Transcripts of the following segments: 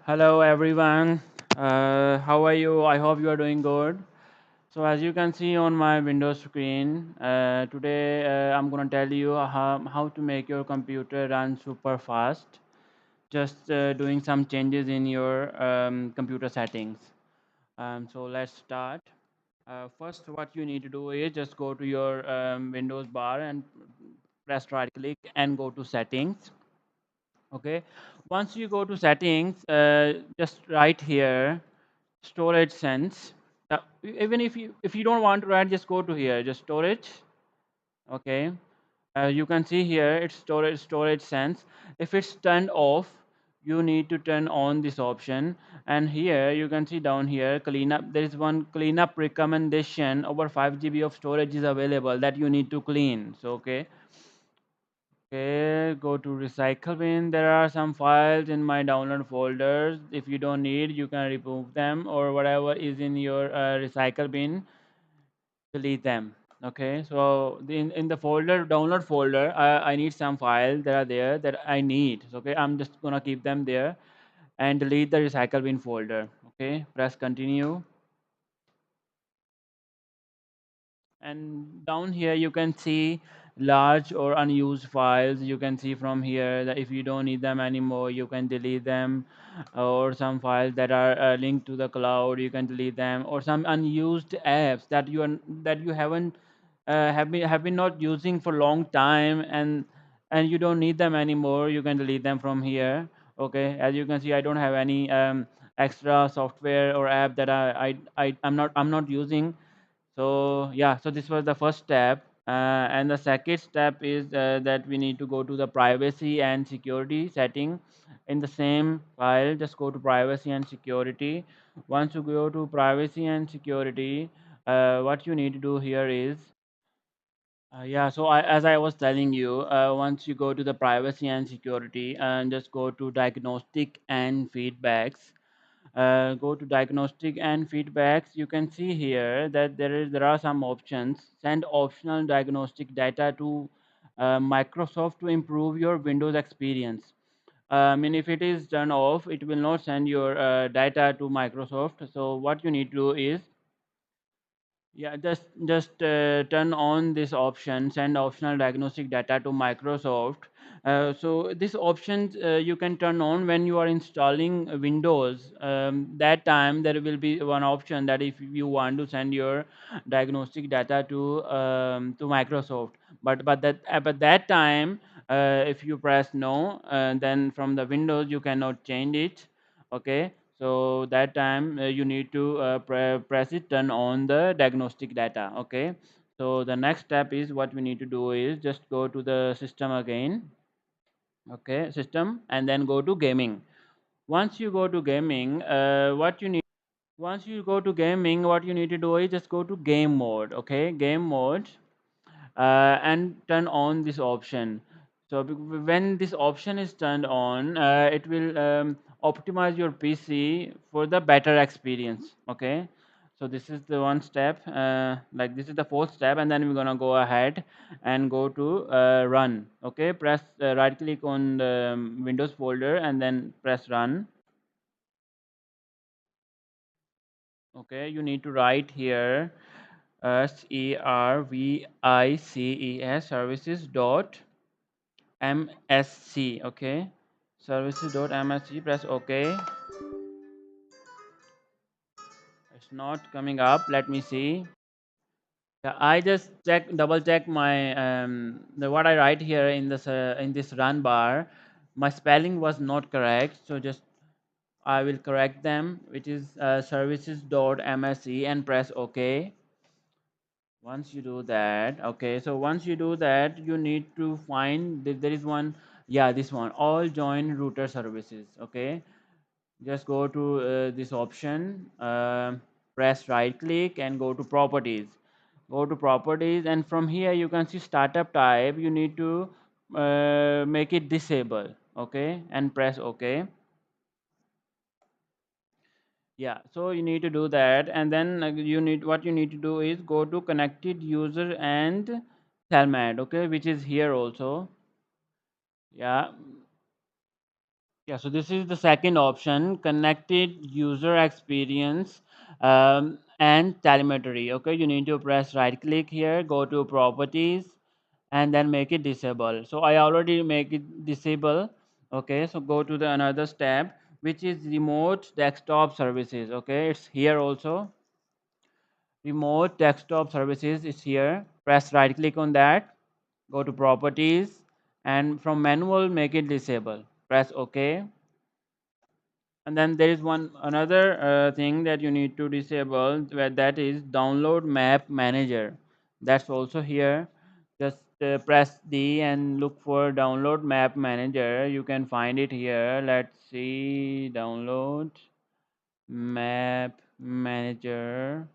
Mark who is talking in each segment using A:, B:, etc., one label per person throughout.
A: Hello everyone. How are you? I hope you are doing good. So as you can see on my Windows screen, today I'm gonna tell you how to make your computer run super fast. Just doing some changes in your computer settings. So let's start. First, what you need to do is just go to your Windows bar and press right click and go to settings. Okay. Once you go to settings, just right here storage sense. Even if you don't want to write, just go to here, just storage. Okay, you can see here it's storage sense. If it's turned off, you need to turn on this option. And here you can see down here cleanup, there is one cleanup recommendation. Over 5 GB of storage is available that you need to clean. So okay, go to recycle bin. There are some files in my download folders. If you don't need, you can remove them, or whatever is in your recycle bin, delete them. Okay, so in the folder, download folder, I need some files that are there that I need. So, okay, I'm just gonna keep them there and delete the recycle bin folder. Okay, press continue. And down here you can see large or unused files. You can see from here that if you don't need them anymore, you can delete them. Or some files that are linked to the cloud, you can delete them. Or some unused apps that you haven't have been not using for long time, and you don't need them anymore, you can delete them from here. Okay, as you can see, I don't have any extra software or app that I'm not using. So yeah, so this was the first step. And the second step is that we need to go to the privacy and security setting. In the same file, just go to privacy and security. Once you go to privacy and security, what you need to do here is yeah, so as I was telling you, once you go to the privacy and security and just go to diagnostic and feedbacks, go to diagnostic and feedbacks, you can see here that there are some options. Send optional diagnostic data to Microsoft to improve your Windows experience. I mean, if it is turned off, it will not send your data to Microsoft. So what you need to do is, yeah, just turn on this option, send optional diagnostic data to Microsoft. So this option you can turn on when you are installing Windows. That time there will be one option that if you want to send your diagnostic data to Microsoft. But that time, if you press no, then from the Windows you cannot change it. Okay, so that time you need to press it, turn on the diagnostic data. Okay, so the next step is what we need to do is just go to the system again. Okay, system, and then go to gaming. Once you go to gaming, what you need to do is just go to game mode. Okay, game mode, and turn on this option. So when this option is turned on, it will optimize your PC for the better experience. Okay, so this is the one step. Like this is the fourth step, and then we're gonna go ahead and go to run. Okay, press right click on the Windows folder and then press run. Okay, you need to write here services dot msc. Okay, services.msc, press ok. It's not coming up, let me see. Yeah, I just double check my the what I write here in this run bar. My spelling was not correct, so just I will correct them, which is services.msc, and press ok. Once you do that, okay, so once you do that, you need to find there is one. Yeah, this one, all join router services. Okay, just go to this option, press right click and go to properties. Go to properties, and from here you can see startup type. You need to make it disable. Okay, and press ok. Yeah, so you need to do that, and then you need to do is go to connected user and Telmat. Okay, which is here also. Yeah, Yeah, so this is the second option, connected user experience and telemetry. Okay, you need to press right click here, go to properties, and then make it disable. So I already make it disable. Okay, so go to the another tab, which is remote desktop services. Okay, it's here also. Remote desktop services is here. Press right click on that, go to properties, and from manual make it disable. Press OK. And then there is one another thing that you need to disable, where that is download map manager. That's also here. Just press D and look for download map manager. You can find it here. Let's see, download map manager.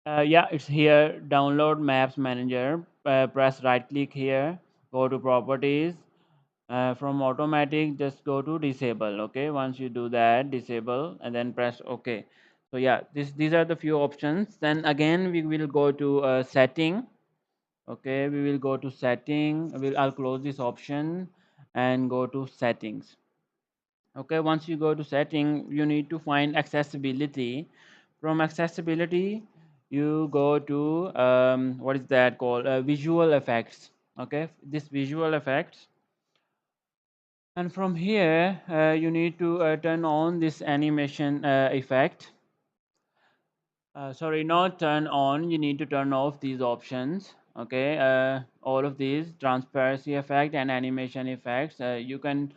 A: Yeah, it's here. Download maps manager. Press right click here, go to properties. From automatic, just go to disable. Okay, once you do that, disable, and then press OK. So yeah, these are the few options. Then again we will go to setting. Okay, we will go to setting. I'll close this option and go to settings. Okay, once you go to setting, you need to find accessibility. From accessibility, you go to what is that called, visual effects. Okay, this visual effects, and from here you need to turn on this animation effect. Sorry, not turn on, you need to turn off these options. Okay, all of these transparency effect and animation effects, you can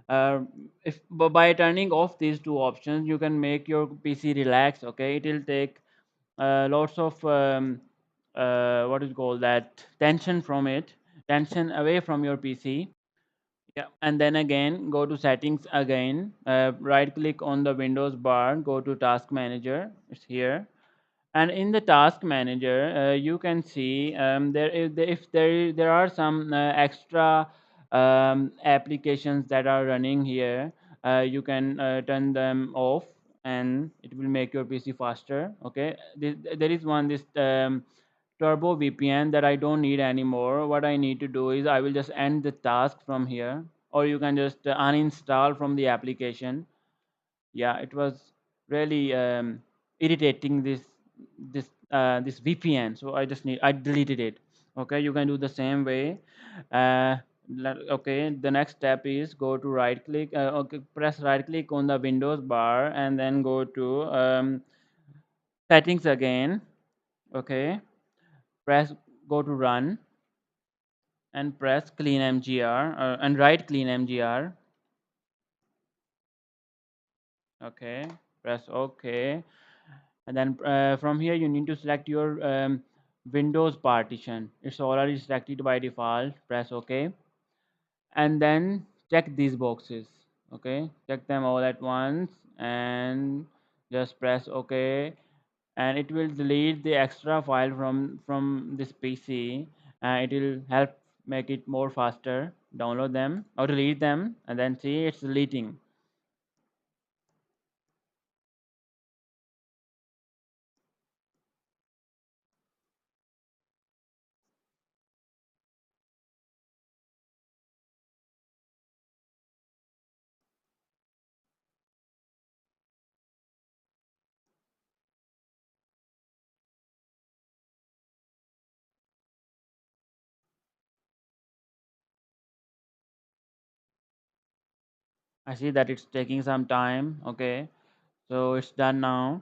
A: uh, if by turning off these two options, you can make your PC relax. Okay, it will take lots of what is called that tension from it, tension away from your PC. Yeah, and then again go to settings again, right click on the Windows bar, go to task manager, it's here. And in the task manager, you can see there is if there are some extra applications that are running here, you can turn them off, and it will make your PC faster. Okay, there is one, this turbo VPN, that I don't need anymore. What I need to do is I will just end the task from here, or you can just uninstall from the application. Yeah, it was really irritating, this VPN, so I deleted it. Okay, you can do the same way. Okay, the next step is go to right click, okay, press right click on the Windows bar, and then go to settings again. Okay, press, go to run, and press clean mgr, and write clean mgr. Okay, press OK. And then from here you need to select your Windows partition. It's already selected by default. Press OK, and then check these boxes. Okay, check them all at once, and just press OK, and it will delete the extra file from this PC. It will help make it more faster. Download them or delete them, and then see it's deleting. I see that it's taking some time. Okay, so it's done now.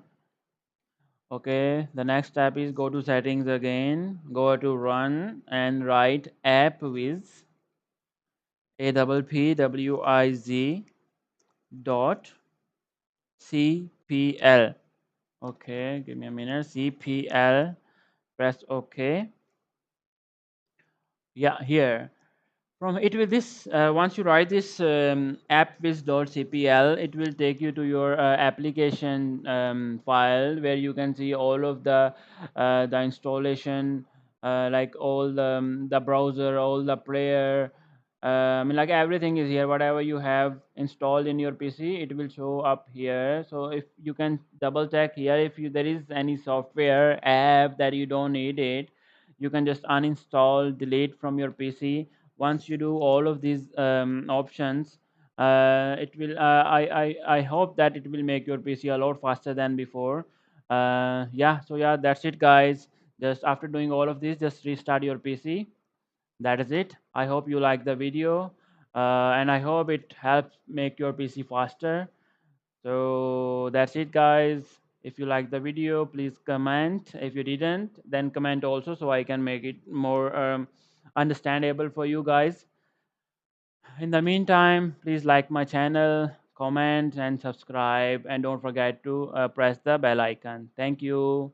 A: Okay, the next step is go to settings again, go to run, and write app with APPWIZ dot CPL. Okay, give me a minute. CPL, press OK. Yeah, here. From it will this once you write this appwiz.cpl, it will take you to your application file, where you can see all of the installation, like all the browser, all the player. I mean, like everything is here. Whatever you have installed in your PC, it will show up here. So if you can double check here, if there is any software app that you don't need it, you can just uninstall, delete from your PC, once you do all of these options, it will I hope that it will make your PC a lot faster than before. Yeah, so yeah, that's it guys. Just after doing all of this, just restart your PC. That is it. I hope you like the video, and I hope it helps make your PC faster. So that's it guys. If you like the video, please comment. If you didn't, then comment also, so I can make it more understandable for you guys. In the meantime, please like my channel, comment and subscribe, and don't forget to press the bell icon. Thank you.